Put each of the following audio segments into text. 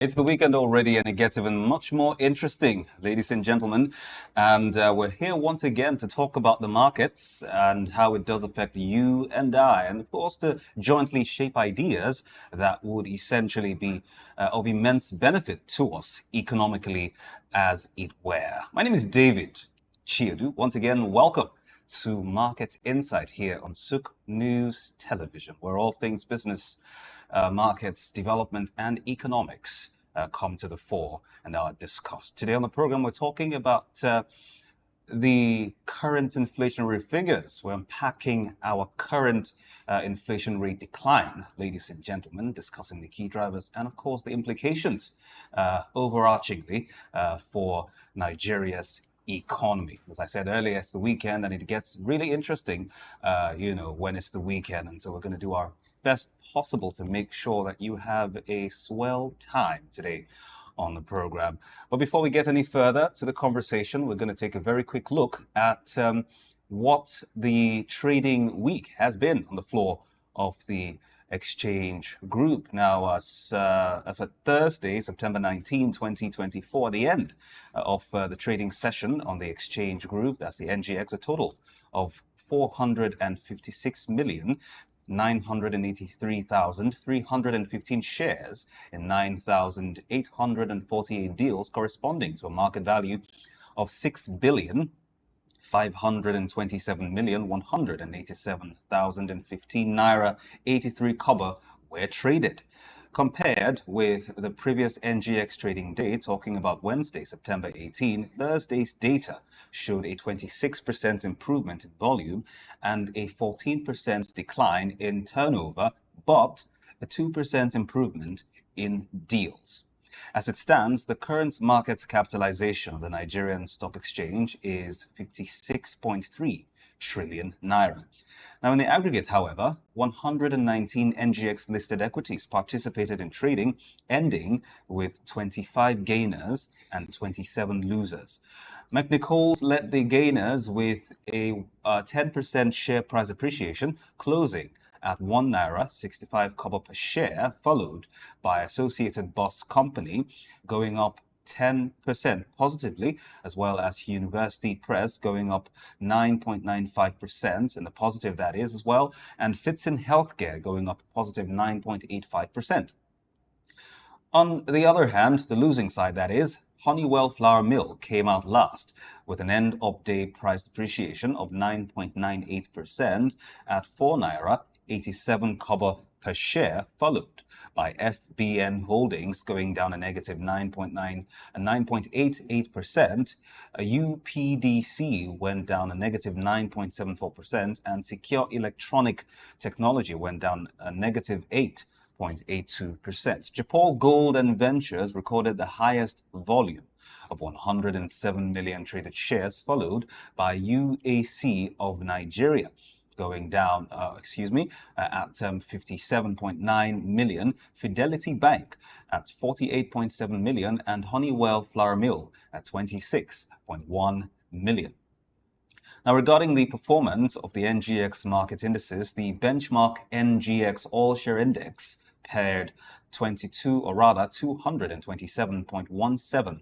It's the weekend already, and it gets even much more interesting, ladies and gentlemen. And we're here once again to talk about the markets and how it does affect you and I, and of course, to jointly shape ideas that would essentially be of immense benefit to us economically, as it were. My name is David Chiodu. Once again, welcome to Market Insight here on Suk News Television, where all things business, markets, development, and economics come to the fore and are discussed. Today on the program, we're talking about the current inflationary figures. We're unpacking our current inflation rate decline, ladies and gentlemen, discussing the key drivers and, of course, the implications overarchingly for Nigeria's economy. As I said earlier, it's the weekend and it gets really interesting, when it's the weekend. And so we're going to do our best possible to make sure that you have a swell time today on the program. But before we get any further to the conversation, we're going to take a very quick look at what the trading week has been on the floor of the exchange group. Now, as of Thursday, September 19, 2024, the end of the trading session on the exchange group, that's the NGX, a total of 456,983,315 shares in 9,848 deals, corresponding to a market value of 6,527,187,015 naira 83 kobo were traded. Compared with the previous NGX trading day, talking about Wednesday, September 18, Thursday's data showed a 26% improvement in volume and a 14% decline in turnover, but a 2% improvement in deals. As it stands, the current market capitalization of the Nigerian Stock Exchange is 56.3 trillion naira. Now, in the aggregate, however, 119 NGX listed equities participated in trading, ending with 25 gainers and 27 losers. McNichols led the gainers with a 10% share price appreciation, closing at 1 naira 65 kobo per share, followed by Associated Bus Company going up 10% positively, as well as University Press going up 9.95%, and the positive that is as well, and Fitson Healthcare going up positive 9.85%. On the other hand, the losing side, that is, Honeywell Flour Mill came out last with an end-of-day price depreciation of 9.98% at 4 naira 87 kobo per share, followed by FBN Holdings going down a negative 9.88%. UPDC went down a negative 9.74%, and Secure Electronic Technology went down a negative 8.82%. Japan Gold and Ventures recorded the highest volume of 107 million traded shares, followed by UAC of Nigeria going down, at 57.9 million, Fidelity Bank at 48.7 million, and Honeywell Flour Mill at 26.1 million. Now, regarding the performance of the NGX market indices, the benchmark NGX All-Share Index paired 227.17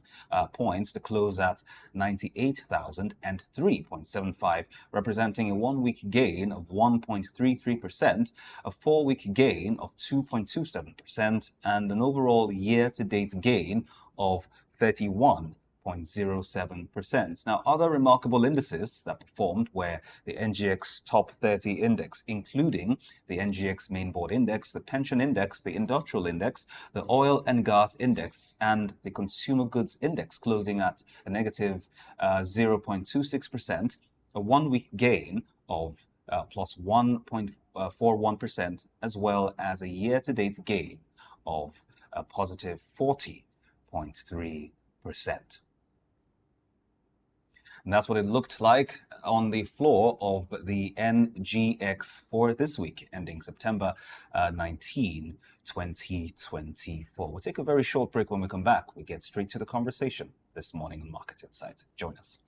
points to close at 98,003.75, representing a one-week gain of 1.33%, a four-week gain of 2.27%, and an overall year-to-date gain of 31.07%. Now, other remarkable indices that performed were the NGX Top 30 Index, including the NGX Mainboard Index, the Pension Index, the Industrial Index, the Oil and Gas Index, and the Consumer Goods Index, closing at a negative 0.26%, a one-week gain of plus 1.41%, as well as a year-to-date gain of a positive 40.3%. And that's what it looked like on the floor of the NGX for this week, ending September 19, 2024. We'll take a very short break. When we come back, we get straight to the conversation this morning on Market Insight. Join us.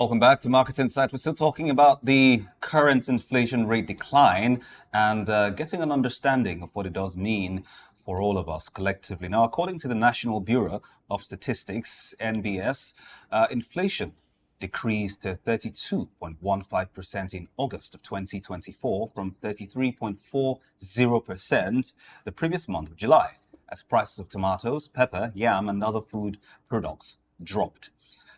Welcome back to Market Insight. We're still talking about the current inflation rate decline and getting an understanding of what it does mean for all of us collectively. Now, according to the National Bureau of Statistics, NBS, inflation decreased to 32.15% in August of 2024 from 33.40% the previous month of July, as prices of tomatoes, pepper, yam, and other food products dropped.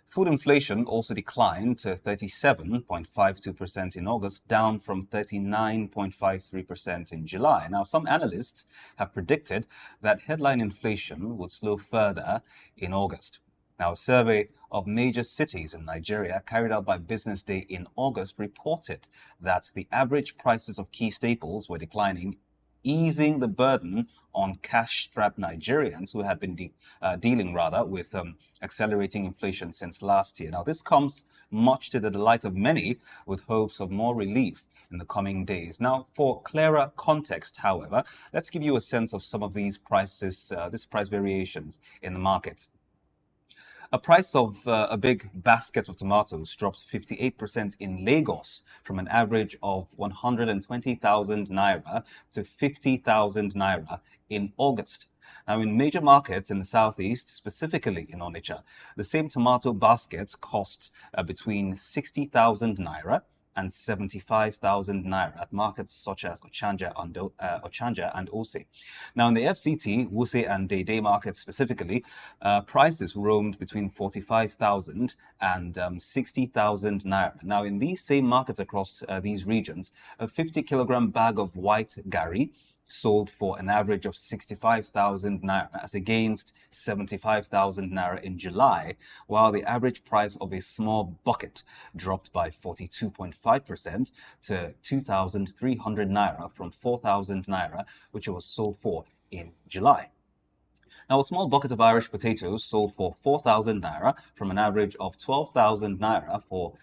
Food inflation also declined to 37.52% in August, down from 39.53% in July. Now, some analysts have predicted that headline inflation would slow further in August. Now, a survey of major cities in Nigeria carried out by Business Day in August reported that the average prices of key staples were declining, easing the burden on cash-strapped Nigerians who had been dealing with accelerating inflation since last year. Now, this comes much to the delight of many, with hopes of more relief in the coming days. Now, for clearer context, however, let's give you a sense of some of these prices, these price variations in the market. A price of a big basket of tomatoes dropped 58% in Lagos from an average of 120,000 naira to 50,000 naira in August. Now, in major markets in the southeast, specifically in Onitsha, the same tomato baskets cost between 60,000 naira and 75,000 naira at markets such as Ochanja and Ose. Now, in the FCT, Wuse and Dede markets specifically, prices roamed between 45,000 and 60,000 naira. Now, in these same markets across these regions, a 50-kilogram bag of white gari sold for an average of 65,000 naira as against 75,000 naira in July, while the average price of a small bucket dropped by 42.5% to 2,300 naira from 4,000 naira, which it was sold for in July. Now, a small bucket of Irish potatoes sold for 4,000 naira from an average of 12,000 naira for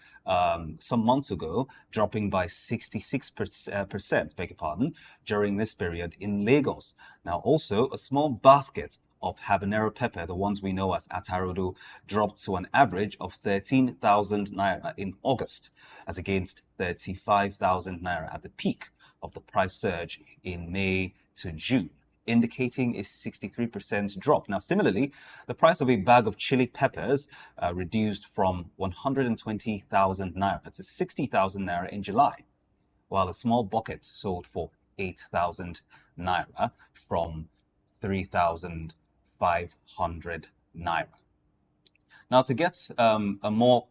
some months ago, dropping by 66%, beg your pardon, during this period in Lagos. Now, also, a small basket of habanero pepper, the ones we know as atarodo, dropped to an average of 13,000 naira in August, as against 35,000 naira at the peak of the price surge in May to June, indicating a 63% drop. Now, similarly, the price of a bag of chili peppers reduced from 120,000 naira to 60,000 naira in July, while a small bucket sold for 8,000 naira from 3,500 naira. Now, to get a more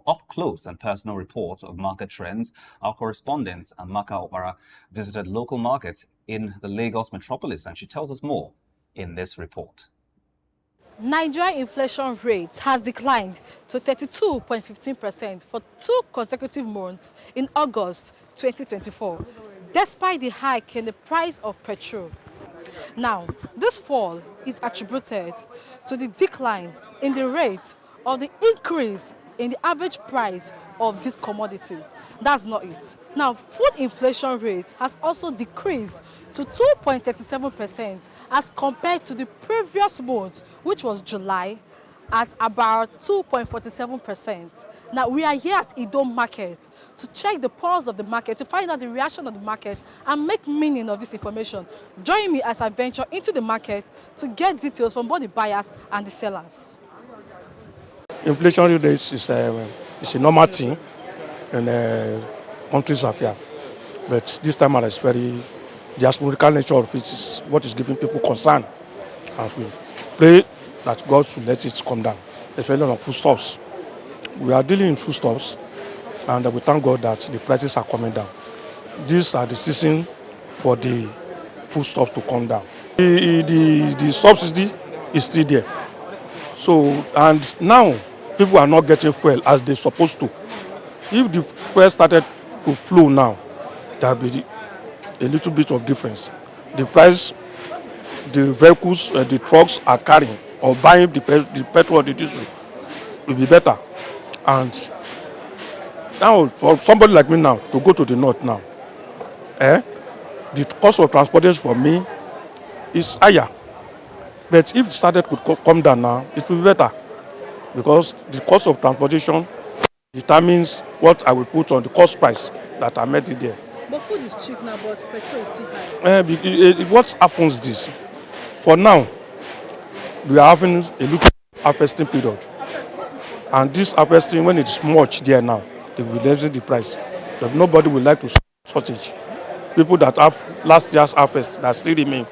up close and personal report of market trends, our correspondent Amaka Opara visited local markets in the Lagos metropolis, and she tells us more in this report. Nigeria inflation rate has declined to 32.15% for 2 consecutive months in August 2024, despite the hike in the price of petrol. Now, this fall is attributed to the decline in the rate of the increase in the average price of this commodity. That's not it. Now, food inflation rate has also decreased to 2.37% as compared to the previous month, which was July, at about 2.47%. Now, we are here at Idom Market to check the pulse of the market, to find out the reaction of the market and make meaning of this information. Join me as I venture into the market to get details from both the buyers and the sellers. Inflation rate is a normal thing in countries affair, but this time around, the astronomical nature of it is what is giving people concern, and we pray that God should let it come down, especially on foodstuffs. We are dealing in foodstuffs, and we thank God that the prices are coming down. These are the season for the foodstuffs to come down. The subsidy is still there. So, and now people are not getting fuel as they're supposed to. If the fuel started to flow now, there will be a little bit of difference. The price the vehicles, the trucks are carrying or buying the petrol or the diesel will be better. And now, for somebody like me now to go to the north now, the cost of transportation for me is higher. But if the started could come down now, it will be better, because the cost of transportation determines what I will put on the cost price that I made it there. But food is cheap now, but petrol is still high. What happens this? For now, we are having a little harvesting period. And this harvesting, when it's much there now, they will raise the price. But nobody will like to shortage. People that have last year's harvest that still remain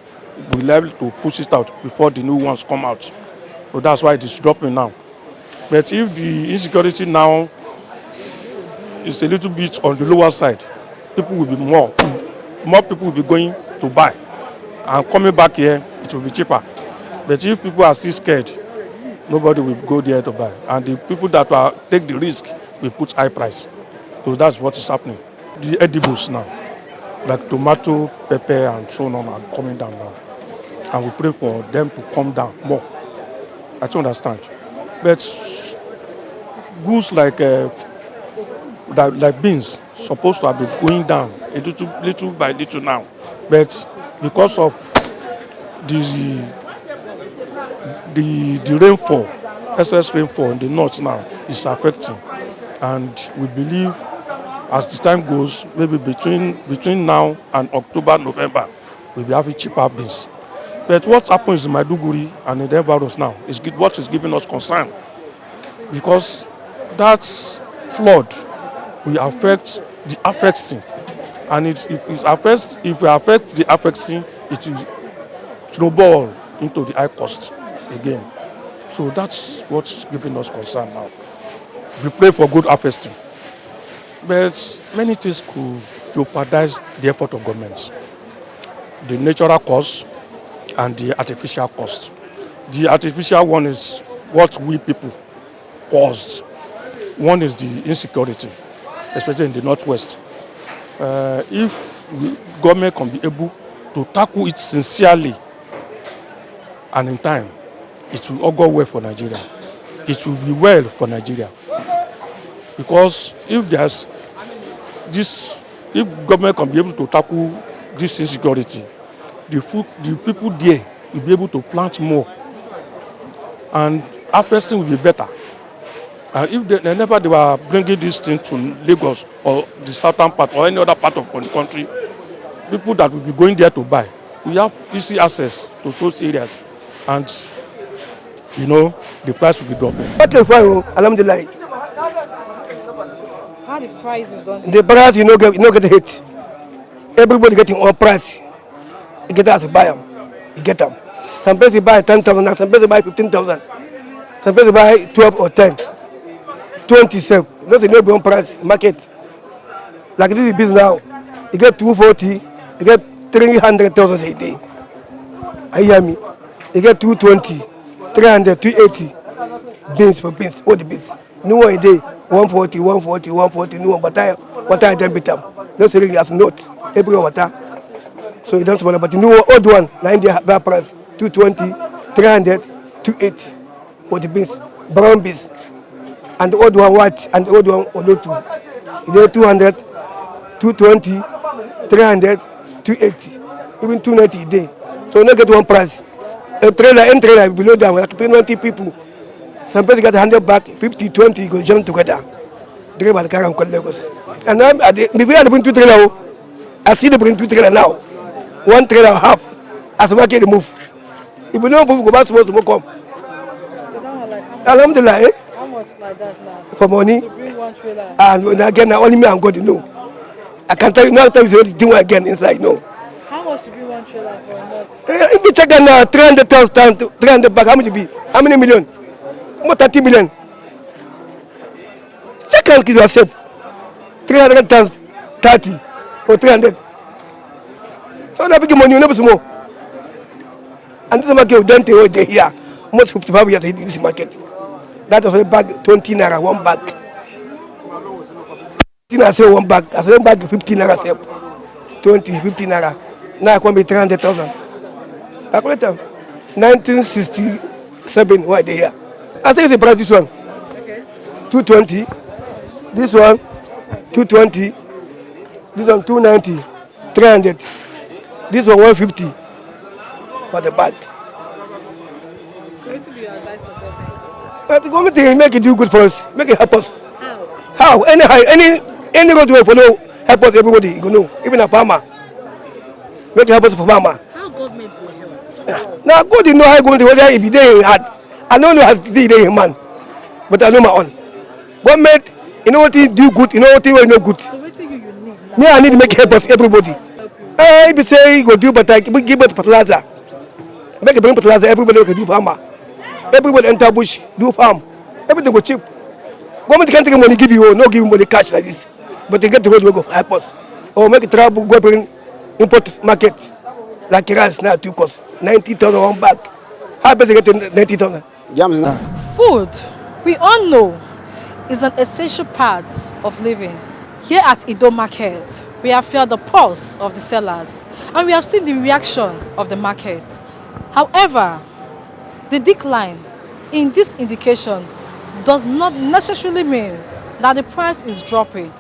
will be able to push it out before the new ones come out. So that's why it is dropping now. But if the insecurity now is a little bit on the lower side, people will be more people will be going to buy. And coming back here, it will be cheaper. But if people are still scared, nobody will go there to buy. And the people that will take the risk will put high price. So that's what is happening. The edibles now, like tomato, pepper, and so on, are coming down now. And we pray for them to come down more. I don't understand. But goods like beans supposed to have been going down a little by little now. But because of the rainfall, excess rainfall in the north now is affecting. And we believe as the time goes, maybe between now and October, November, we'll be having cheaper beans. But what happens in Maiduguri and in the environs now is what is giving us concern. Because that flood will affect the affecting. And if it affects the affecting, it will snowball into the high cost again. So that's what's giving us concern now. We pray for good harvesting. But many things could jeopardize the effort of governments. The natural cost and the artificial cost. The artificial one is what we people caused. One is the insecurity, especially in the northwest. If government can be able to tackle it sincerely and in time, it will all go well for Nigeria. It will be well for Nigeria. Because if government can be able to tackle this insecurity, the people there will be able to plant more, and harvesting will be better. And if they were bringing this thing to Lagos or the southern part or any other part of the country, people that will be going there to buy, we have easy access to those areas, and the price will be dropping. Okay, fine, alhamdulillah. How the price is done? The price get hit. Everybody getting one price. You get out to buy them. You get them. Some places buy 10,000, some places buy 15,000. Some places buy 12 or 10. 27. Not the one price market. Like this is business now. You get 240, you get 300,000 a day. You hear me? You get 220, 300, 280 beans for beans, all the beans. New one a day, 140, 140, 140, new one, but I don't beat them. No really as note, every water. So it doesn't matter, but the new one, old one, 90 bad price, 220, 300, 280 for the beans, brown beans. And the old one white, and the old one odotu. You get 200, 220, 300, 280, even 290 a day. So you don't get one price. A trailer below them, like 20 people. Some people get 100 back, 50, 20, go jump together. Drive by the car and call Lagos. And before I bring 2 trailers, I see they bring 2 trailers now. 1 trailer half, as the market move. If you don't move, go back to come. So that one like Alhamdulillah, eh? how much like that now? For money. To bring 1 trailer. And again, only me and God know. I can tell you, now tell you the thing again inside, no. How much to bring 1 trailer for a month? If you check now, 300,000 times 300 back, how much it be? How many million? More 30 million. Check and give yourself. 300 times 30 or 300. So that big money, you never small. And this market, don't take away here. Most 55 years in this market. That was a bag, 20 naira, 1 bag. 15 I say 1 bag. I say 1 bag, 15 naira, 20, 15 naira. Now I can be 300,000. Calculate them. 1967, why they here? I think it's the price this one. Okay. 220. This one, 220. This one, 290. 300. This one, 150 for the bag. So what will be your advice for government? The government make it do good for us. Make it help us. How? How? Any road we follow help us everybody, you know, even a farmer. Make help us for farmer. How government will help? Now God you know how going to whether it be there in hard. I don't know how to do it in man, but I know my own. Government, you know what he do good, you know what he will no good. So what do you need now? Me, I need to make help us everybody. Help you. If you say you go do, but I give us fertilizer. Make a bring fertilizer, everybody can do farmer. Everybody enter bush, do farm. Everything go cheap. Government can't take money, give you, no give money cash like this. But they get the road, we go help us. Or make a travel, go bring import market. Like rice now, 2 cost 90,000 one bag. How better get 90,000? Food, we all know, is an essential part of living. Here at Ido Market, we have felt the pulse of the sellers and we have seen the reaction of the market. However, the decline in this indication does not necessarily mean that the price is dropping,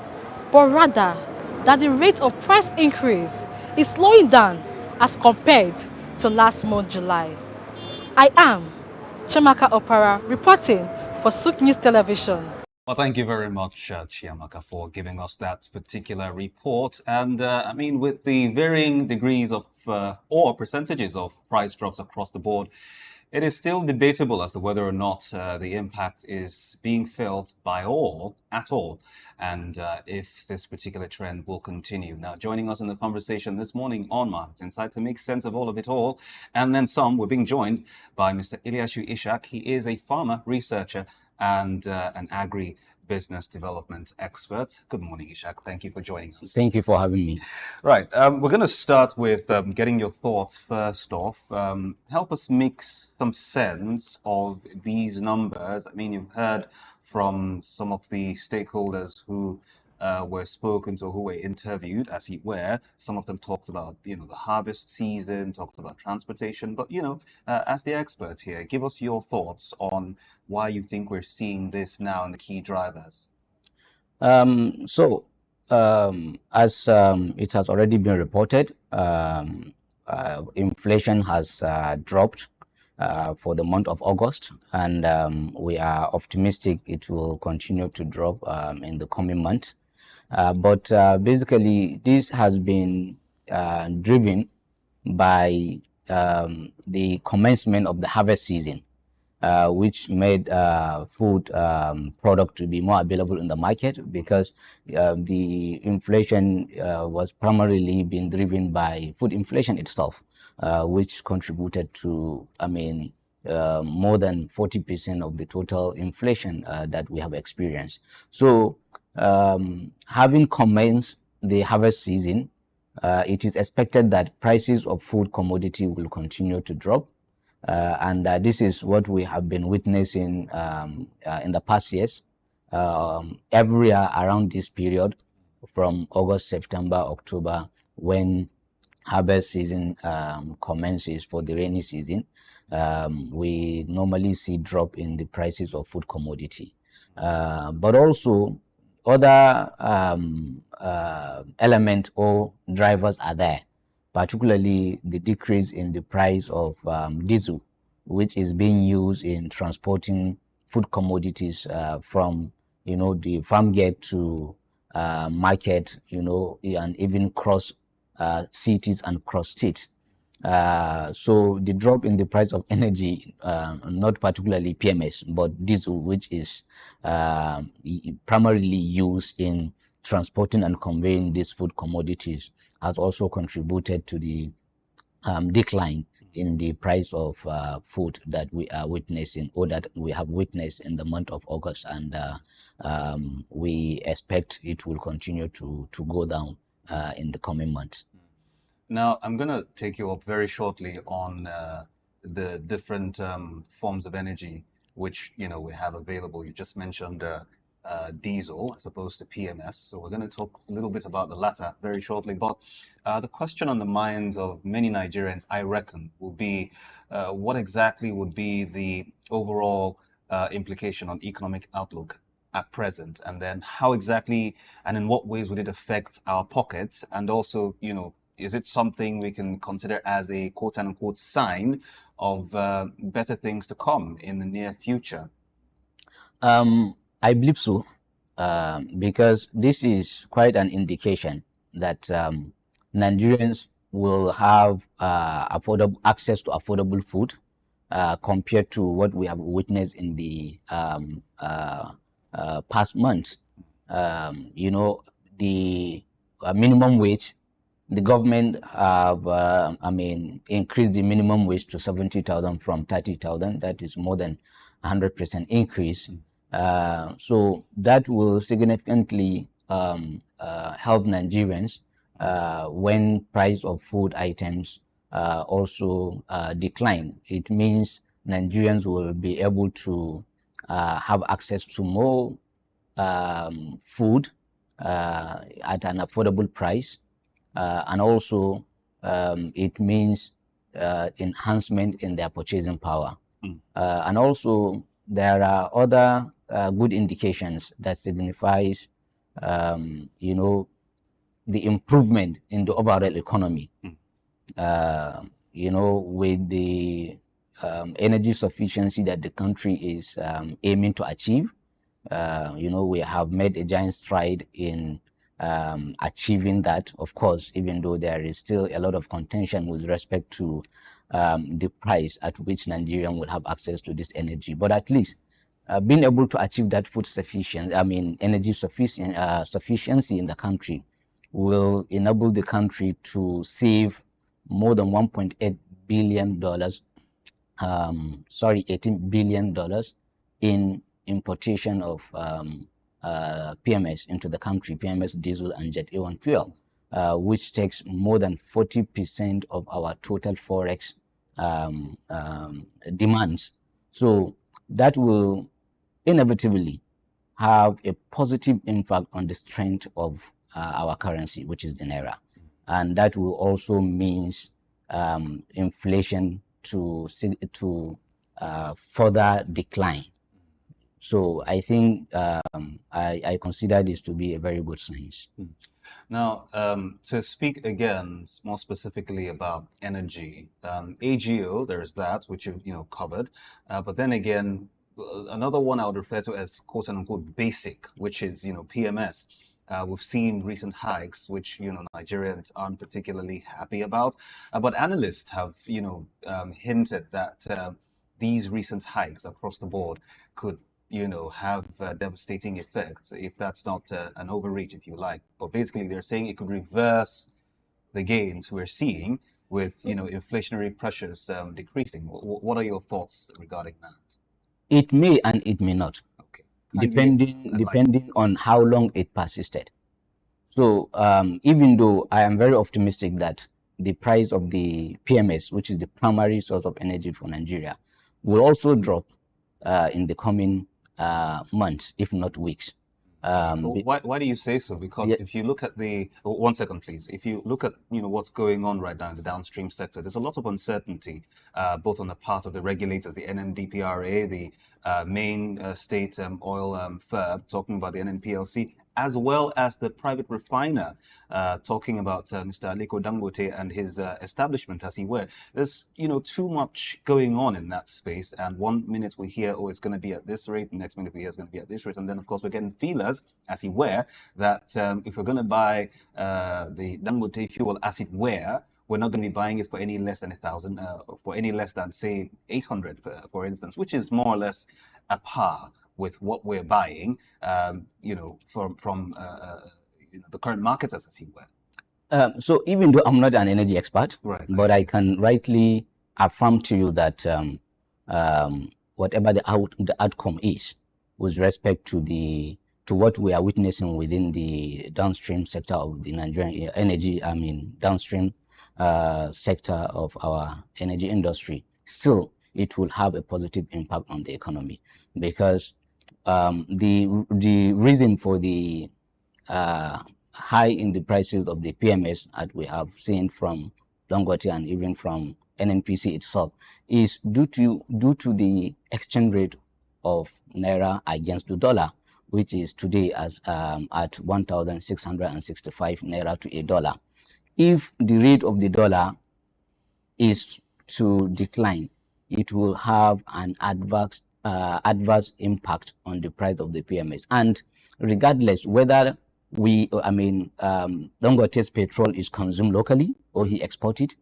but rather that the rate of price increase is slowing down as compared to last month, July. I am Chiamaka Opara reporting for Souk News Television. Well, thank you very much, Chiamaka, for giving us that particular report. And I mean, with the varying degrees of or percentages of price drops across the board, it is still debatable as to whether or not the impact is being felt by all, at all, and if this particular trend will continue. Now, joining us in the conversation this morning on Market Insight to make sense of all of it all, and then some, we're being joined by Mr. Ilyasu Ishak. He is a farmer researcher and an agri-business development expert. Good morning, Ishak. Thank you for joining us. Thank you for having me. Right. We're going to start with getting your thoughts first off. Help us make some sense of these numbers. I mean, you've heard from some of the stakeholders who were spoken to, who were interviewed, as it were. Some of them talked about, the harvest season, talked about transportation. But, as the expert here, give us your thoughts on why you think we're seeing this now and the key drivers. As it has already been reported, inflation has dropped for the month of August, and we are optimistic it will continue to drop in the coming months. But basically, this has been driven by the commencement of the harvest season, which made food product to be more available in the market, because the inflation was primarily being driven by food inflation itself, which contributed to, more than 40% of the total inflation that we have experienced. So, having commenced the harvest season, it is expected that prices of food commodity will continue to drop. And this is what we have been witnessing in the past years. Every year around this period, from August, September, October, when harvest season commences for the rainy season, we normally see drop in the prices of food commodity. But also, other element or drivers are there, particularly the decrease in the price of diesel, which is being used in transporting food commodities from, the farm gate to market, and even cross cities and cross states. So the drop in the price of energy, not particularly PMS, but diesel, which is primarily used in transporting and conveying these food commodities, has also contributed to the decline in the price of food that we are witnessing, or that we have witnessed in the month of August, and we expect it will continue to go down in the coming months. Now, I'm going to take you up very shortly on the different forms of energy which, we have available. You just mentioned diesel as opposed to PMS. So we're going to talk a little bit about the latter very shortly. But the question on the minds of many Nigerians, I reckon, will be what exactly would be the overall implication on economic outlook at present, and then how exactly and in what ways would it affect our pockets, and also, is it something we can consider as a quote-unquote sign of better things to come in the near future? I believe so. because this is quite an indication that Nigerians will have affordable access to affordable food compared to what we have witnessed in the past months. You know, the minimum wage, the government have, increased the minimum wage to 70,000 from 30,000. That is more than 100% increase. So that will significantly help Nigerians when price of food items also decline. It means Nigerians will be able to have access to more food at an affordable price, and also it means enhancement in their purchasing power. And also there are other good indications that signifies, you know, the improvement in the overall economy. You know, with the energy sufficiency that the country is aiming to achieve, you know, we have made a giant stride in achieving that, of course, even though there is still a lot of contention with respect to the price at which Nigerian will have access to this energy. But at least being able to achieve that food sufficiency, energy sufficiency in the country will enable the country to save more than $1.8 billion, $18 billion in importation of PMS into the country, PMS diesel and jet A1 fuel, which takes more than 40% of our total forex demands. So that will inevitably have a positive impact on the strength of our currency, which is the naira. And that will also means inflation to further decline. So I think I consider this to be a very good sign. Now, to speak again more specifically about energy, AGO, there's that, which you've covered. But then again, another one I would refer to as quote unquote basic, which is, PMS. We've seen recent hikes, which, Nigerians aren't particularly happy about. But analysts have, hinted that these recent hikes across the board could, have devastating effects, if that's not an overreach, if you like. But basically, they're saying it could reverse the gains we're seeing with, inflationary pressures decreasing. What are your thoughts regarding that? It may and it may not. Okay. Depending on how long it persisted. So even though I am very optimistic that the price of the PMS, which is the primary source of energy for Nigeria, will also drop in the coming months, if not weeks. Why do you say so? Because if you look at the 1 second, please. If you look at what's going on right now in the downstream sector, there's a lot of uncertainty, both on the part of the regulators, the NNDPRA, the main state oil firm, talking about the NNPLC, as well as the private refiner, talking about Mr. Aliko Dangote and his establishment, as he were. There's too much going on in that space, and 1 minute we hear, oh, it's going to be at this rate, the next minute we hear it's going to be at this rate, and then of course we're getting feelers, as he were, that if we're going to buy the Dangote fuel as it were, we're not going to be buying it for any less than 1,000, for any less than say 800, for instance, which is more or less a par with what we're buying, from the current markets, as he were. So even though I'm not an energy expert, right. But I can rightly affirm to you that whatever the outcome is with respect to what we are witnessing within the downstream sector of the Nigerian energy, downstream sector of our energy industry, still it will have a positive impact on the economy, because the reason for the high in the prices of the PMS that we have seen from Dangote and even from NNPC itself is due to the exchange rate of naira against the dollar, which is today at 1,665 naira to a dollar. If the rate of the dollar is to decline, it will have an adverse impact on the price of the PMS. And regardless whether Dangote's petrol is consumed locally or he exported,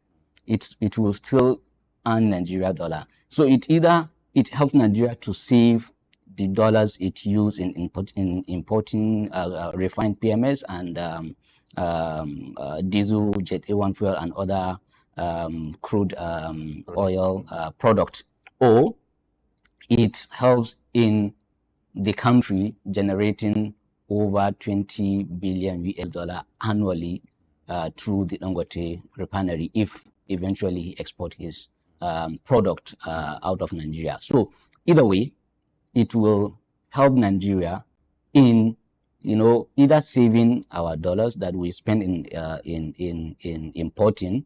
it will still earn Nigeria dollar. So it helps Nigeria to save the dollars it used in importing refined PMS and diesel, jet A1 fuel, and other crude oil products, or it helps in the country generating over 20 billion US dollar annually through the Dangote refinery if eventually he export his product out of Nigeria. So either way, it will help Nigeria in either saving our dollars that we spend in importing,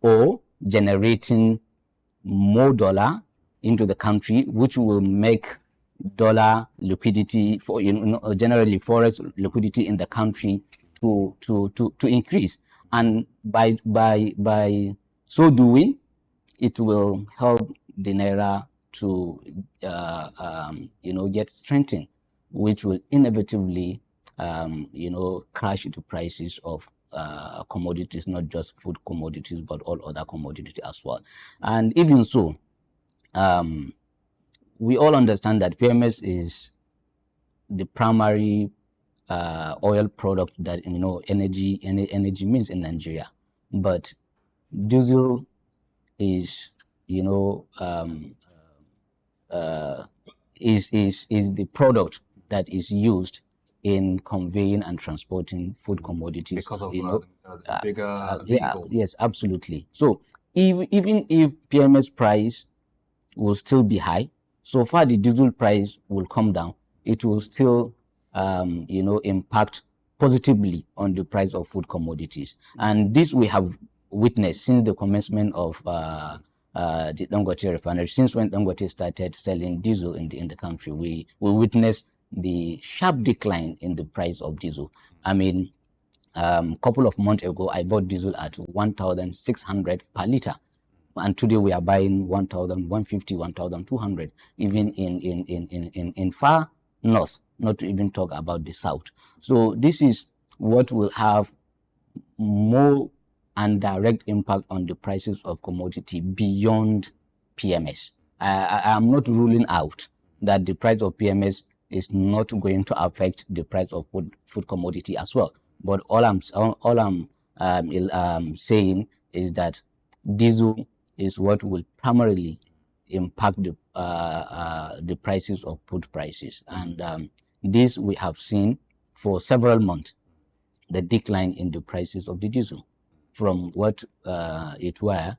or generating more dollar into the country, which will make dollar liquidity for generally forex liquidity in the country to increase, and by so doing, it will help the naira to get strengthened, which will inevitably crash the prices of commodities, not just food commodities but all other commodities as well. And even so, we all understand that PMS is the primary oil product that energy means in Nigeria, but diesel is is the product that is used in conveying and transporting food commodities because of the bigger vehicle. Yes, absolutely. So even if PMS price will still be high, so far the diesel price will come down, it will still impact positively on the price of food commodities. And this we have witnessed since the commencement of the Dangote refinery. Since when Dangote started selling diesel in the country, we witnessed the sharp decline in the price of diesel. I mean, couple of months ago, I bought diesel at 1,600 per liter, and today we are buying 1,150, 1,200, even in far north, not to even talk about the south. So this is what will have more and direct impact on the prices of commodity beyond PMS. I am not ruling out that the price of PMS is not going to affect the price of food commodity as well. But all I'm saying is that diesel is what will primarily impact the prices of food prices, and this we have seen for several months, the decline in the prices of the diesel from what it were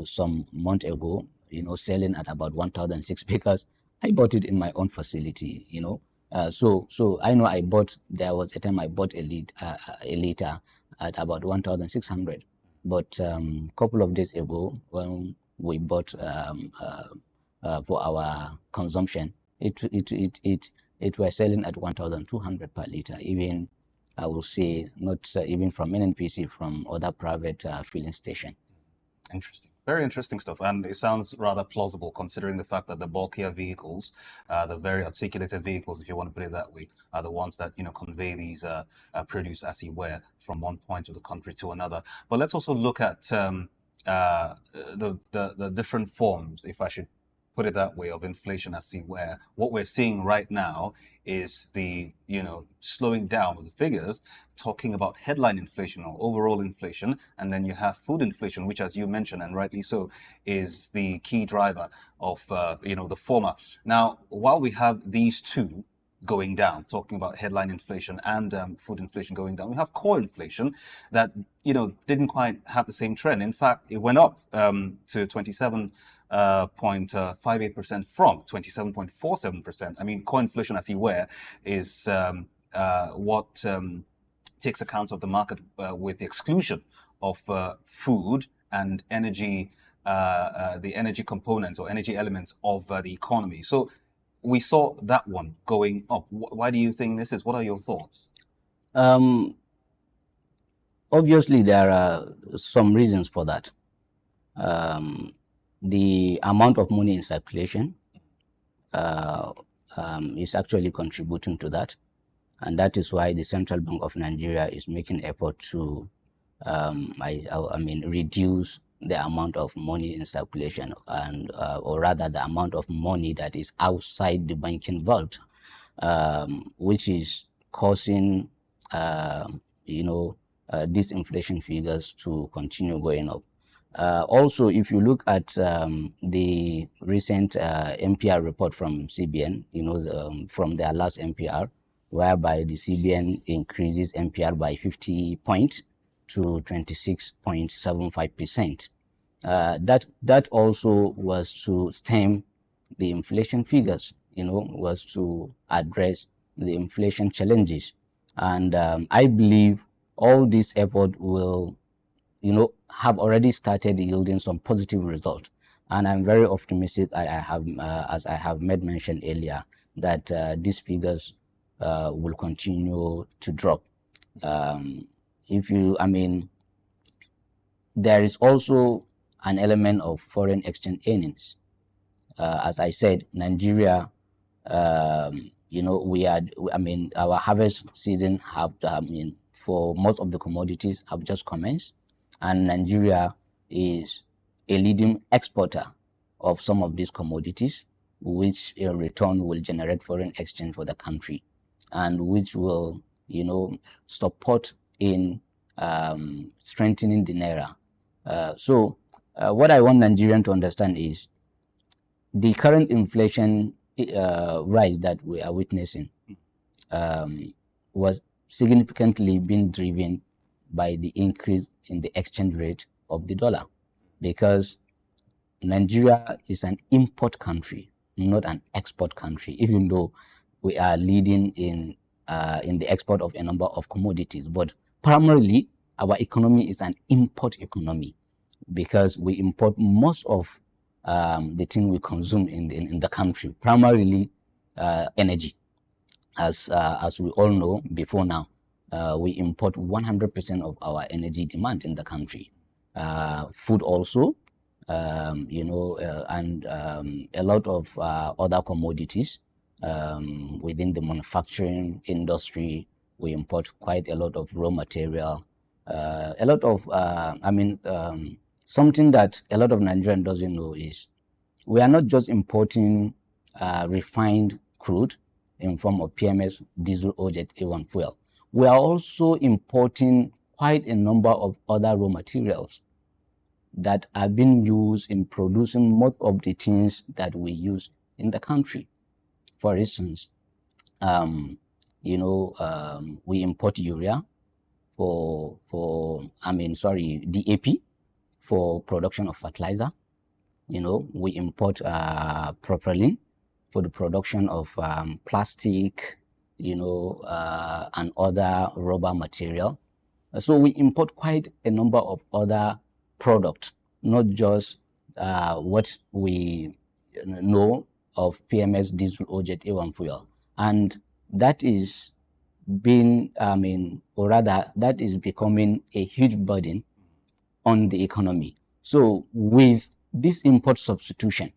some month ago, selling at about 1,006, because I bought it in my own facility, so I know there was a time I bought a liter at about 1,600, but couple of days ago when we bought for our consumption, it was selling at 1,200 per liter. Even I will say not even from NNPC, from other private filling station. Interesting. Very interesting stuff. And it sounds rather plausible considering the fact that the bulkier vehicles, the very articulated vehicles, if you want to put it that way, are the ones that, convey these produce, as it were, from one point of the country to another. But let's also look at the different forms, if I should put it that way, of inflation, as it were. What we're seeing right now is the, slowing down of the figures, talking about headline inflation or overall inflation, and then you have food inflation, which, as you mentioned, and rightly so, is the key driver of, the former. Now, while we have these two going down, talking about headline inflation and food inflation going down, we have core inflation that, didn't quite have the same trend. In fact, it went up to 27.58% from 27.47%. I mean, core inflation, as you were, is what takes account of the market with the exclusion of food and energy, the energy components or energy elements of the economy. So we saw that one going up. Why do you think this is? What are your thoughts? Obviously, there are some reasons for that. The amount of money in circulation is actually contributing to that. And that is why the Central Bank of Nigeria is making effort to, reduce the amount of money in circulation, and or rather the amount of money that is outside the banking vault, which is causing, these inflation figures to continue going up. Also, if you look at the recent MPR report from CBN, from their last MPR, whereby the CBN increases MPR by 50 points to 26.75%. That also was to stem the inflation figures, was to address the inflation challenges. And I believe all this effort will, have already started yielding some positive result. And I'm very optimistic, as I have made mention earlier, that these figures will continue to drop. There is also an element of foreign exchange earnings. As I said, Nigeria, our harvest season for most of the commodities have just commenced, and Nigeria is a leading exporter of some of these commodities, which in return will generate foreign exchange for the country, and which will, support in strengthening the naira. So what I want Nigerians to understand is the current inflation rise that we are witnessing was significantly being driven by the increase in the exchange rate of the dollar, because Nigeria is an import country, not an export country, even though we are leading in the export of a number of commodities. But primarily, our economy is an import economy, because we import most of the thing we consume in the country, primarily energy. As we all know, before now, we import 100% of our energy demand in the country. Food also, and a lot of other commodities within the manufacturing industry. We import quite a lot of raw material, a lot of, something that a lot of Nigerians doesn't know is we are not just importing refined crude in form of PMS, diesel, or jet A1 fuel. We are also importing quite a number of other raw materials that are being used in producing most of the things that we use in the country. For instance, we import urea DAP for production of fertilizer. We import propylene for the production of plastic, and other rubber material. So we import quite a number of other products, not just what we know of PMS, diesel, or jet A1 fuel. And that is that is becoming a huge burden on the economy. So with this import substitution,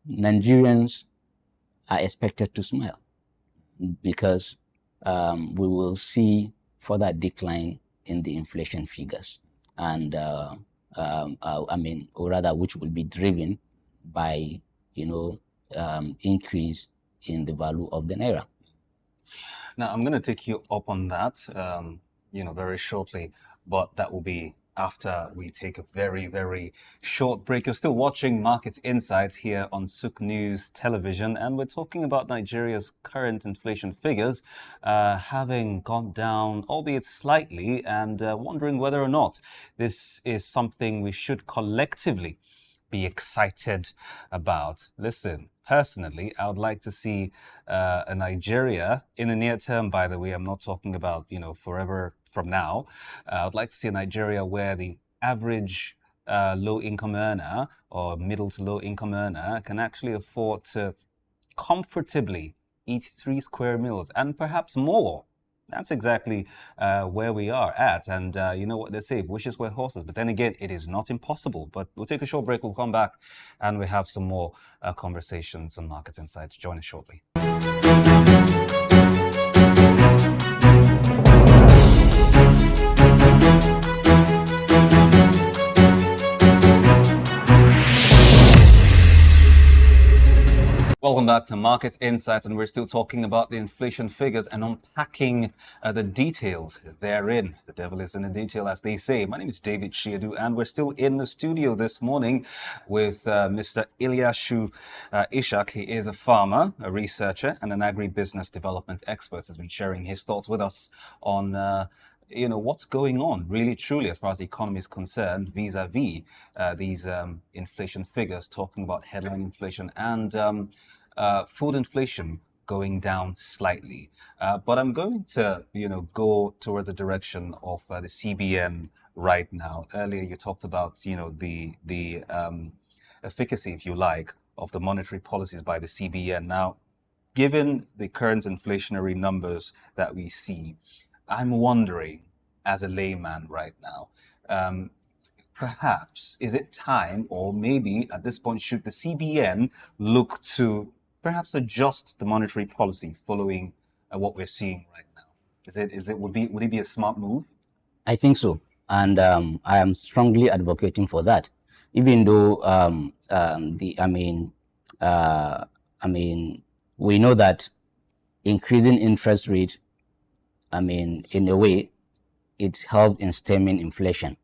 Nigerians are expected to smile, because we will see further decline in the inflation figures, and which will be driven by increase in the value of the naira. Now, I'm going to take you up on that, very shortly, but that will be after we take a very, very short break. You're still watching Market Insights here on Sook News Television, and we're talking about Nigeria's current inflation figures having gone down, albeit slightly, and wondering whether or not this is something we should collectively be excited about. Listen, personally, I would like to see a Nigeria in the near term. By the way, I'm not talking about, forever from now. I would like to see a Nigeria where the average low-income earner or middle to low-income earner can actually afford to comfortably eat 3 square meals and perhaps more That's exactly where we are at. And you know what they say, wishes were horses. But then again, it is not impossible. But we'll take a short break. We'll come back and we have some more conversations on Market Insights. Join us shortly. Welcome back to Market Insights, and we're still talking about the inflation figures and unpacking the details therein. The devil is in the detail, as they say. My name is David Shiadu, and we're still in the studio this morning with Mr. Ilyasu Ishak. He is a farmer, a researcher, and an agribusiness development expert. He's been sharing his thoughts with us on what's going on really truly as far as the economy is concerned vis-a-vis these inflation figures, talking about headline inflation and food inflation going down slightly. But I'm going to, go toward the direction of the CBN right now. Earlier, you talked about, the efficacy, if you like, of the monetary policies by the CBN. Now, given the current inflationary numbers that we see, I'm wondering, as a layman right now, perhaps is it time, or maybe at this point, should the CBN look to perhaps adjust the monetary policy following what we're seeing right now? Would it be a smart move? I think so, and I am strongly advocating for that. Even though we know that increasing interest rate, in a way, it's helped in stemming inflation.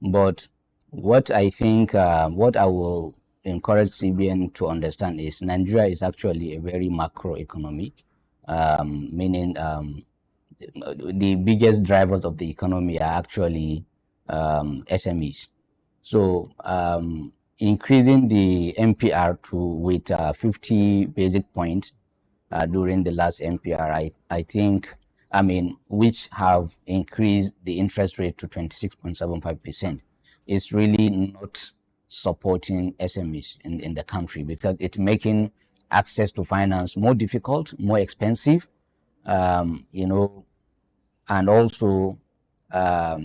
But what I think, what I will encourage CBN to understand is Nigeria is actually a very macro economy, meaning the biggest drivers of the economy are actually SMEs. So increasing the MPR with 50 basic points during the last MPR, I think, which have increased the interest rate to 26.75%, is really not supporting SMEs in the country, because it's making access to finance more difficult, more expensive, and also, I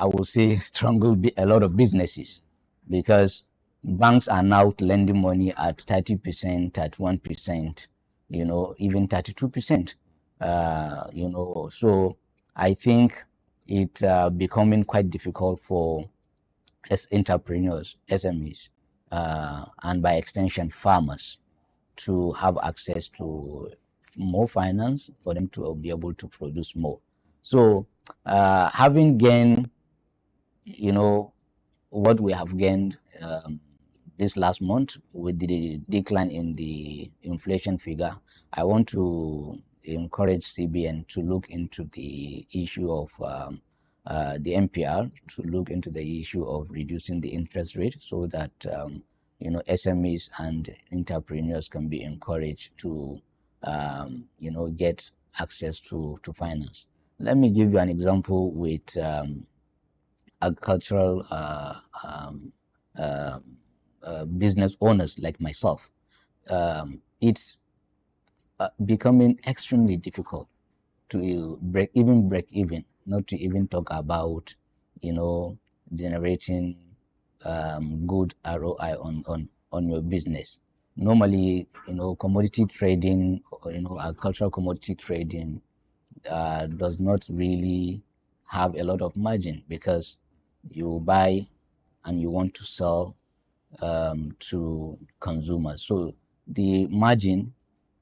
will say, strangle a lot of businesses, because banks are now lending money at 30%, at 1%, even 32%, so I think it's becoming quite difficult for entrepreneurs, SMEs, and by extension farmers, to have access to more finance for them to be able to produce more. So having gained, what we have gained this last month with the decline in the inflation figure, I want to encourage CBN to look into the issue of the MPR, to look into the issue of reducing the interest rate, so that SMEs and entrepreneurs can be encouraged to get access to finance. Let me give you an example with agricultural business owners like myself. It's becoming extremely difficult to break even, not to even talk about generating good ROI on your business. Normally, commodity trading, agricultural commodity trading does not really have a lot of margin, because you buy and you want to sell to consumers. So the margin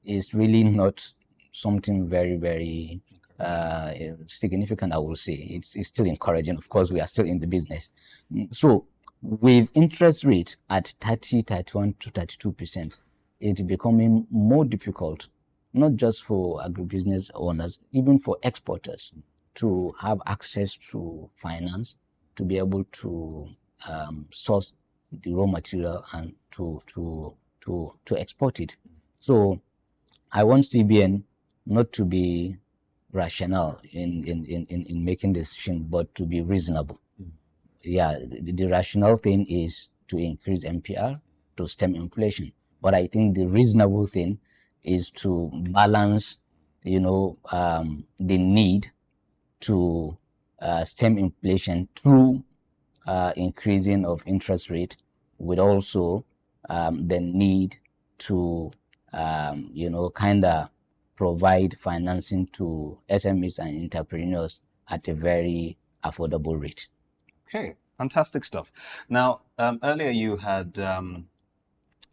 is really not something very, very significant, I will say. It's still encouraging. Of course, we are still in the business. So with interest rate at 30, 31 to 32%, it's becoming more difficult, not just for agribusiness owners, even for exporters, to have access to finance, to be able to source the raw material and to export it. So I want CBN not to be rational in making decision, but to be reasonable. Yeah, the rational thing is to increase MPR to stem inflation. But I think the reasonable thing is to balance the need to stem inflation through increasing of interest rate, with also the need to kind of provide financing to SMEs and entrepreneurs at a very affordable rate. Okay, fantastic stuff. Now, earlier you had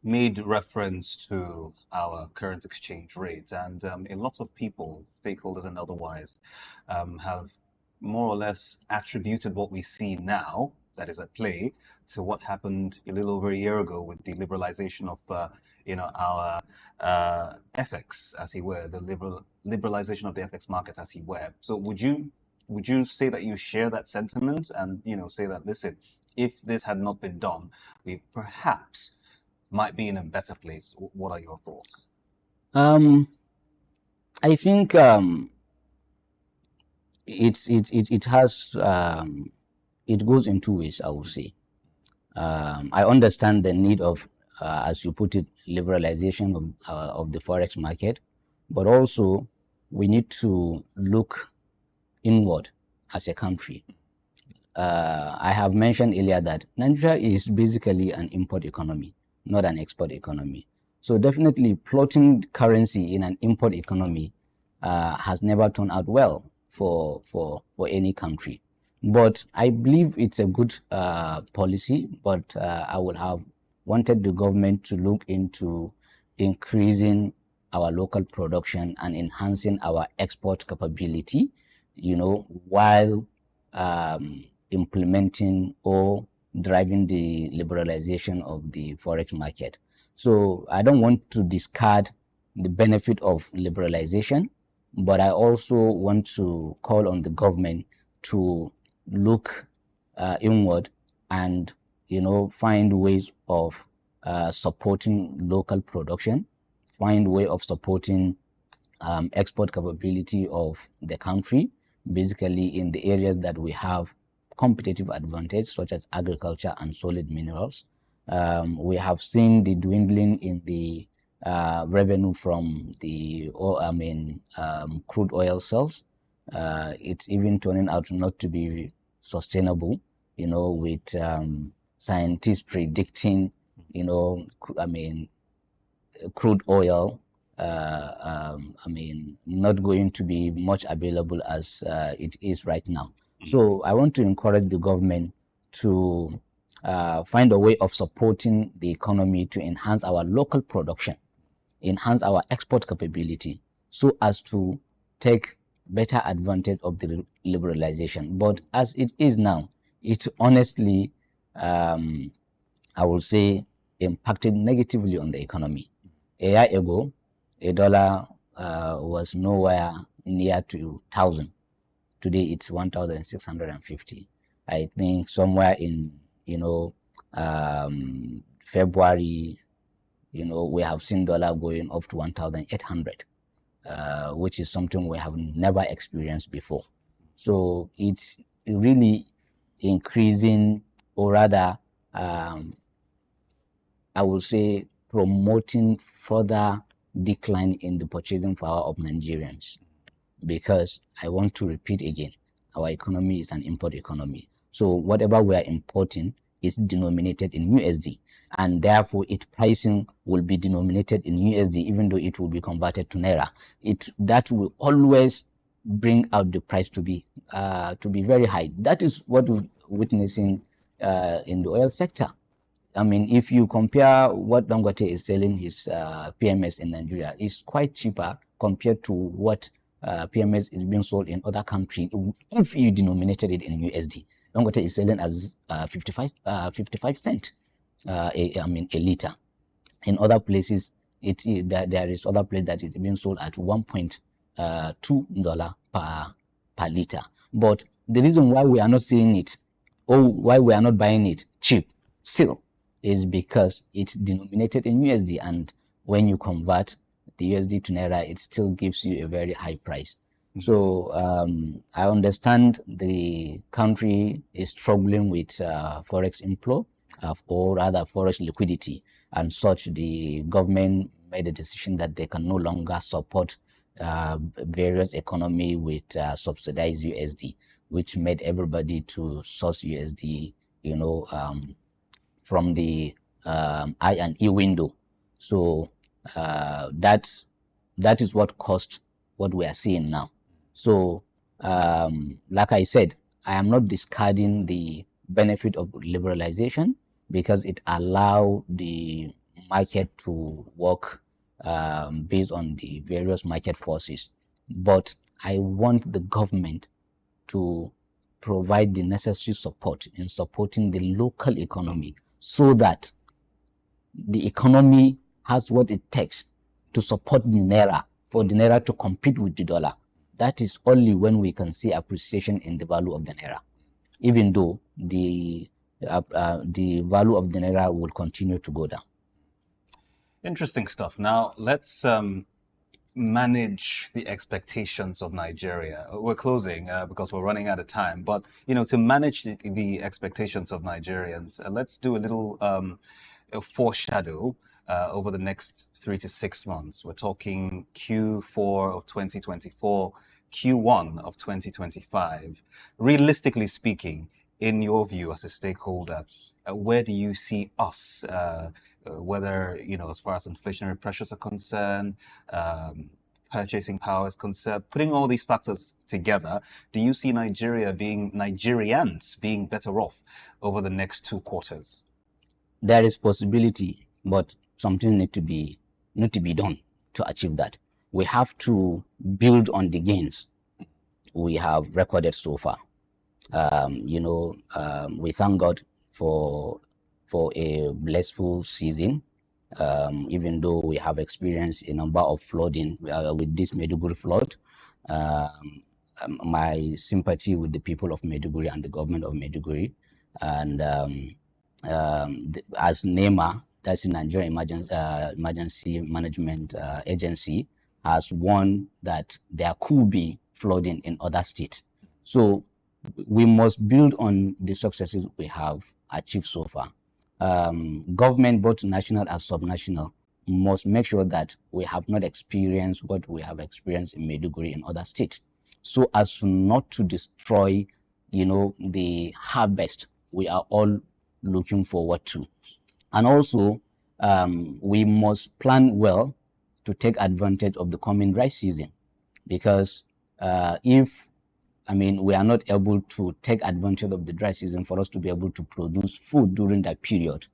made reference to our current exchange rate, and a lot of people, stakeholders and otherwise, have more or less attributed what we see now, that is at play, to what happened a little over a year ago with the liberalization of, our FX, as it were, the liberalization of the FX market, as it were. So would you say that you share that sentiment and say that, listen, if this had not been done, we perhaps might be in a better place? What are your thoughts? I think it has it goes in two ways, I would say. I understand the need of, as you put it, liberalization of the forex market, but also we need to look inward as a country. I have mentioned earlier that Nigeria is basically an import economy, not an export economy. So definitely plotting currency in an import economy has never turned out well for any country. But I believe it's a good policy, but I would have wanted the government to look into increasing our local production and enhancing our export capability, while implementing or driving the liberalization of the forex market. So I don't want to discard the benefit of liberalization, but I also want to call on the government to look inward and find ways of supporting local production, find way of supporting export capability of the country, basically in the areas that we have competitive advantage, such as agriculture and solid minerals. We have seen the dwindling in the revenue from the crude oil sales. It's even turning out not to be sustainable, with scientists predicting, crude oil, not going to be much available as it is right now. So I want to encourage the government to find a way of supporting the economy to enhance our local production, enhance our export capability, so as to take better advantage of the liberalization. But as it is now, it honestly, I would say, impacted negatively on the economy. A year ago, a dollar was nowhere near to 1,000. Today it's 1,650. I think somewhere in February, we have seen dollar going up to 1,800, which is something we have never experienced before. So it's really increasing, or rather, I would say, promoting further decline in the purchasing power of Nigerians. Because I want to repeat again, our economy is an import economy. So whatever we are importing is denominated in USD, and therefore its pricing will be denominated in USD, even though it will be converted to Naira. That will always bring out the price to be very high. That is what we're witnessing in the oil sector. I mean, if you compare what Dangote is selling his PMS in Nigeria, it's quite cheaper compared to what PMS is being sold in other countries. If you denominated it in USD, Dangote is selling as 55 cent a liter. In other places, there is other place that is being sold at $1.2 per liter. But the reason why we are not seeing it, or why we are not buying it cheap still, is because it's denominated in USD, and when you convert the USD to Naira, it still gives you a very high price. So I understand the country is struggling with forex inflow, or rather forex liquidity, and such the government made a decision that they can no longer support various economy with subsidized USD, which made everybody to source USD, from the I and E window. So that is what caused what we are seeing now. So like I said, I am not discarding the benefit of liberalization because it allows the market to work based on the various market forces. But I want the government to provide the necessary support in supporting the local economy so that the economy has what it takes to support the naira, for the naira to compete with the dollar. That is only when we can see appreciation in the value of the naira, even though the value of the naira will continue to go down. Interesting stuff. Now, let's manage the expectations of Nigeria. We're closing because we're running out of time. But, to manage the expectations of Nigerians, let's do a little foreshadow over the next 3 to 6 months. We're talking Q4 of 2024, Q1 of 2025. Realistically speaking, in your view as a stakeholder, where do you see us, whether, as far as inflationary pressures are concerned, purchasing power is concerned, putting all these factors together, do you see Nigerians being better off over the next 2 quarters? There is possibility, but something need to be done to achieve that. We have to build on the gains we have recorded so far. We thank God for a blissful season, even though we have experienced a number of flooding with this Maiduguri flood. My sympathy with the people of Maiduguri and the government of Maiduguri. And as NEMA, that's the Nigerian Emergency Management Agency, has warned that there could be flooding in other states. So we must build on the successes we have achieved so far. Government, both national and subnational, must make sure that we have not experienced what we have experienced in Maiduguri in other states, so as not to destroy, the harvest we are all looking forward to. And also, we must plan well to take advantage of the coming dry season, because if we are not able to take advantage of the dry season for us to be able to produce food during that period,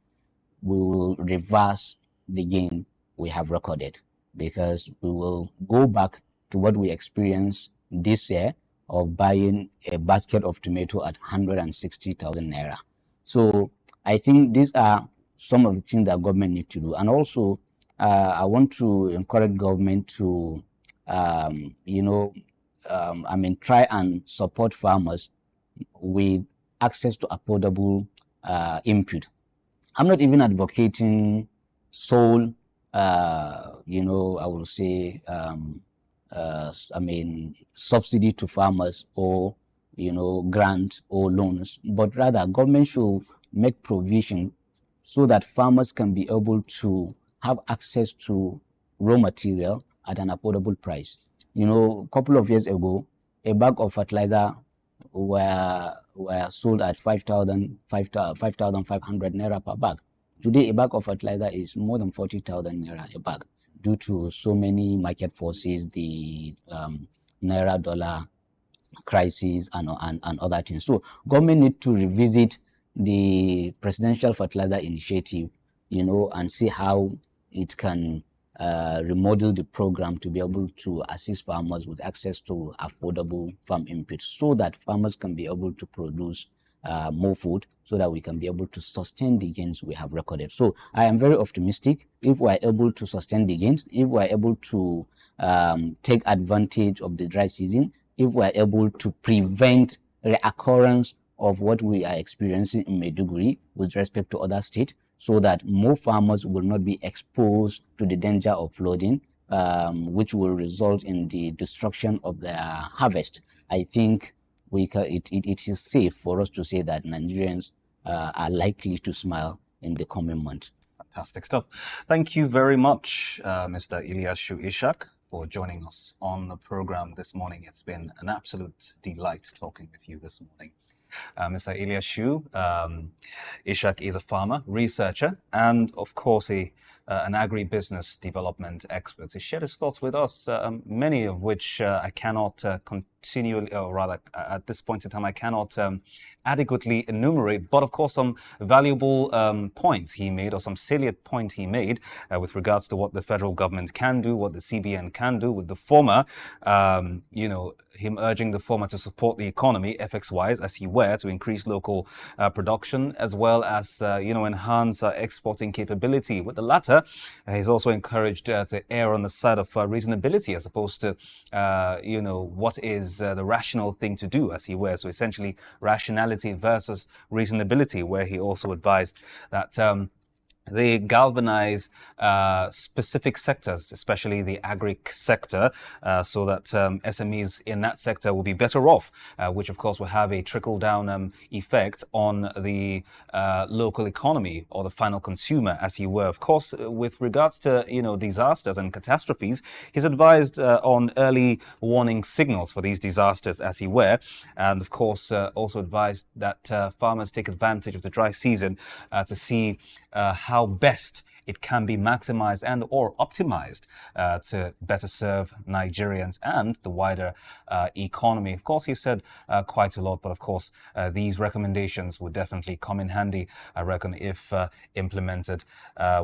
we will reverse the gain we have recorded, because we will go back to what we experienced this year of buying a basket of tomato at 160,000 naira. So I think these are some of the things that government need to do. And also, I want to encourage government to, try and support farmers with access to affordable input. I'm not even advocating sole, I will say, subsidy to farmers, or, grant or loans, but rather government should make provision so that farmers can be able to have access to raw material at an affordable price. A couple of years ago, a bag of fertilizer were sold at 5,500 naira per bag. Today, a bag of fertilizer is more than 40,000 naira a bag, due to so many market forces, the naira dollar crisis and other things. So government need to revisit the presidential fertilizer initiative, and see how it can remodel the program to be able to assist farmers with access to affordable farm inputs, so that farmers can be able to produce more food, so that we can be able to sustain the gains we have recorded. So I am very optimistic. If we are able to sustain the gains, if we are able to take advantage of the dry season, if we are able to prevent reoccurrence of what we are experiencing in Maiduguri with respect to other states, so that more farmers will not be exposed to the danger of flooding, which will result in the destruction of their harvest, I think it is safe for us to say that Nigerians are likely to smile in the coming months. Fantastic stuff. Thank you very much, Mr. Ilyasu Ishak. for joining us on the program this morning. It's been an absolute delight talking with you this morning. Mr. Ilyasu Ishak is a farmer, researcher, and of course an agribusiness development expert. He shared his thoughts with us, many of which I cannot continually, or rather at this point in time, I cannot adequately enumerate, but of course some valuable points he made, or some salient point he made with regards to what the federal government can do, what the CBN can do, with the former, him urging the former to support the economy, FX-wise, as he were, to increase local production, as well as, enhance exporting capability. With the latter, he's also encouraged to err on the side of reasonability, as opposed to, what is the rational thing to do, as he were. So essentially, rationality versus reasonability, where he also advised that they galvanize specific sectors, especially the agri sector, so that SMEs in that sector will be better off, which of course will have a trickle-down effect on the local economy or the final consumer, as he were. Of course, with regards to disasters and catastrophes, he's advised on early warning signals for these disasters, as he were, and of course also advised that farmers take advantage of the dry season to see how best it can be maximized and or optimized to better serve Nigerians and the wider economy. Of course, he said quite a lot, but of course, these recommendations would definitely come in handy, I reckon, if implemented.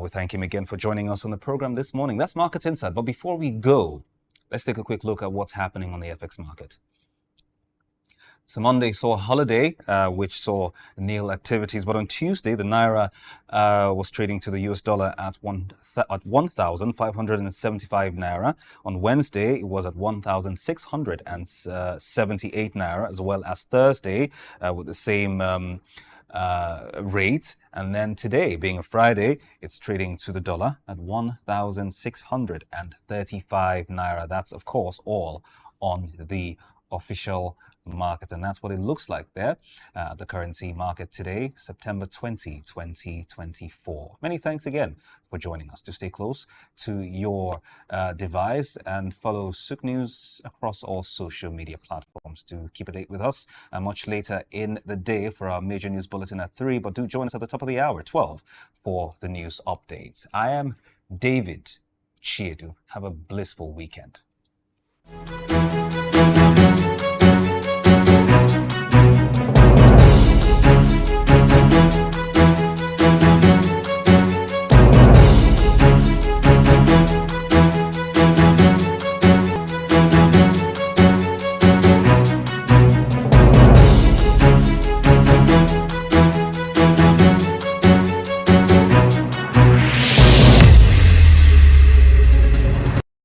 We thank him again for joining us on the program this morning. That's Market Insight. But before we go, let's take a quick look at what's happening on the FX market. So Monday saw a holiday, which saw nil activities. But on Tuesday, the Naira was trading to the US dollar at 1,575 Naira. On Wednesday, it was at 1,678 Naira, as well as Thursday with the same rate. And then today, being a Friday, it's trading to the dollar at 1,635 Naira. That's, of course, all on the official market, and that's what it looks like there, the currency market today, September 20, 2024. Many thanks again for joining us. To stay close to your device and follow Souk News across all social media platforms. To keep it late with us much later in the day for our major news bulletin at 3, but do join us at the top of the hour, 12, for the news updates. I am David Chiedu. Have a blissful weekend.